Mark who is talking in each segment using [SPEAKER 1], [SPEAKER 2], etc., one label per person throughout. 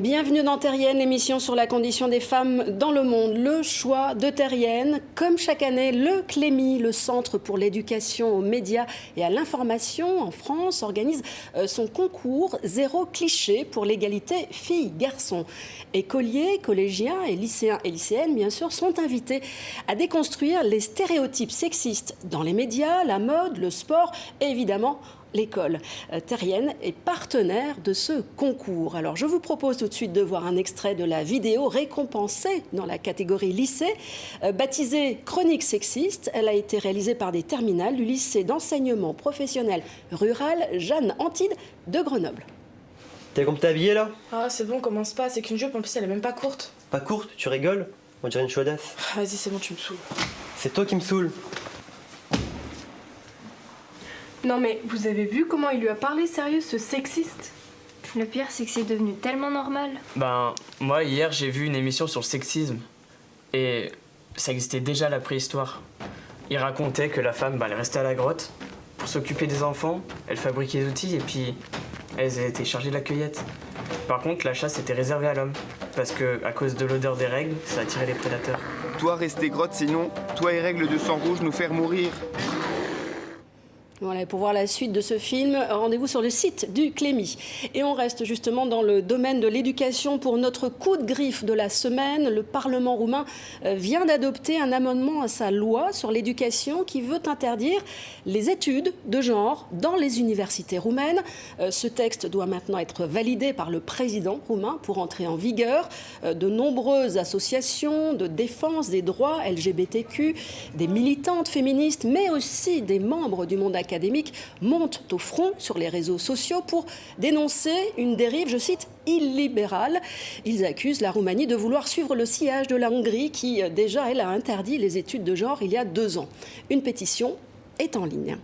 [SPEAKER 1] Bienvenue dans Terrienne, l'émission sur la condition des femmes dans le monde. Le choix de Terrienne, comme chaque année, le Clémy, le Centre pour l'éducation aux médias et à l'information en France, organise son concours Zéro cliché pour l'égalité filles-garçons. Écoliers, collégiens et lycéens et lycéennes, bien sûr, sont invités à déconstruire les stéréotypes sexistes dans les médias, la mode, le sport et évidemment l'école. Terrienne est partenaire de ce concours. Alors je vous propose tout de suite de voir un extrait de la vidéo récompensée dans la catégorie lycée, baptisée Chronique sexiste. Elle a été réalisée par des terminales du lycée d'enseignement professionnel rural Jeanne Antide de Grenoble.
[SPEAKER 2] T'as compris t'habiller là?
[SPEAKER 3] Ah c'est bon, commence pas, c'est qu'une jupe, en plus elle est même pas courte.
[SPEAKER 2] Pas courte? Tu rigoles? On dirait une chaudasse.
[SPEAKER 3] Vas-y c'est bon, tu me saoules.
[SPEAKER 2] C'est toi qui me saoule.
[SPEAKER 4] Non mais vous avez vu comment il lui a parlé sérieux, ce sexiste?
[SPEAKER 5] Le pire, c'est que c'est devenu tellement normal.
[SPEAKER 6] Ben, moi, hier, j'ai vu une émission sur le sexisme. Et ça existait déjà à la préhistoire. Il racontait que la femme, elle restait à la grotte pour s'occuper des enfants, elle fabriquait des outils et puis elles étaient chargées de la cueillette. Par contre, la chasse était réservée à l'homme. Parce que, à cause de l'odeur des règles, ça attirait les prédateurs.
[SPEAKER 7] Toi, restez grotte, sinon, toi et règles de sang rouge nous faire mourir.
[SPEAKER 1] Voilà, pour voir la suite de ce film, rendez-vous sur le site du Clémy. Et on reste justement dans le domaine de l'éducation pour notre coup de griffe de la semaine. Le Parlement roumain vient d'adopter un amendement à sa loi sur l'éducation qui veut interdire les études de genre dans les universités roumaines. Ce texte doit maintenant être validé par le président roumain pour entrer en vigueur. De nombreuses associations de défense des droits LGBTQ, des militantes féministes, mais aussi des membres du monde académique montent au front sur les réseaux sociaux pour dénoncer une dérive, je cite, illibérale. Ils accusent la Roumanie de vouloir suivre le sillage de la Hongrie qui, déjà, elle a interdit les études de genre il y a 2 ans. Une pétition est en ligne.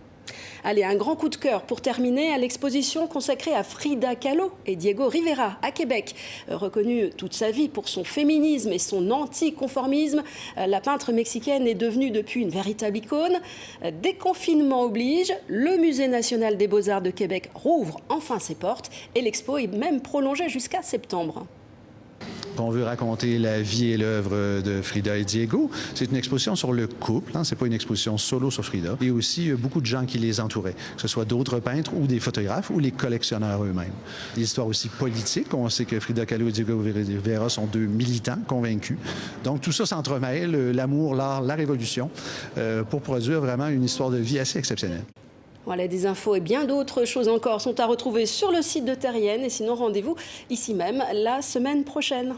[SPEAKER 1] Allez, un grand coup de cœur pour terminer à l'exposition consacrée à Frida Kahlo et Diego Rivera à Québec. Reconnue toute sa vie pour son féminisme et son anticonformisme, la peintre mexicaine est devenue depuis une véritable icône. Déconfinement oblige, le Musée national des beaux-arts de Québec rouvre enfin ses portes et l'expo est même prolongée jusqu'à septembre.
[SPEAKER 8] On veut raconter la vie et l'œuvre de Frida et Diego. C'est une exposition sur le couple, c'est pas une exposition solo sur Frida. Et aussi beaucoup de gens qui les entouraient, que ce soit d'autres peintres ou des photographes ou les collectionneurs eux-mêmes. Des histoires aussi politiques. On sait que Frida Kahlo et Diego Rivera sont 2 militants convaincus. Donc tout ça s'entremêle, l'amour, l'art, la révolution, pour produire vraiment une histoire de vie assez exceptionnelle.
[SPEAKER 1] Voilà, des infos et bien d'autres choses encore sont à retrouver sur le site de Terrienne. Et sinon, rendez-vous ici même la semaine prochaine.